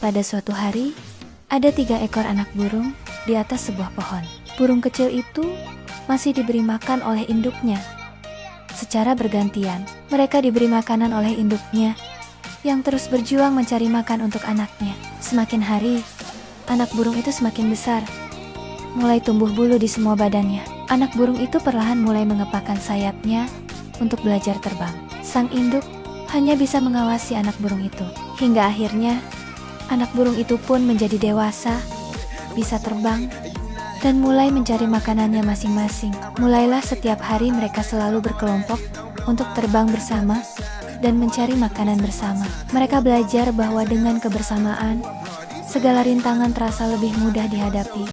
Pada suatu hari, ada 3 ekor anak burung di atas sebuah pohon. Burung kecil itu masih diberi makan oleh induknya. Secara bergantian, mereka diberi makanan oleh induknya yang terus berjuang mencari makan untuk anaknya. Semakin hari, anak burung itu semakin besar. Mulai tumbuh bulu di semua badannya. Anak burung itu perlahan mulai mengepakkan sayapnya untuk belajar terbang. Sang induk hanya bisa mengawasi anak burung itu. Hingga akhirnya, anak burung itu pun menjadi dewasa, bisa terbang, dan mulai mencari makanannya masing-masing. Mulailah setiap hari mereka selalu berkelompok untuk terbang bersama dan mencari makanan bersama. Mereka belajar bahwa dengan kebersamaan, segala rintangan terasa lebih mudah dihadapi.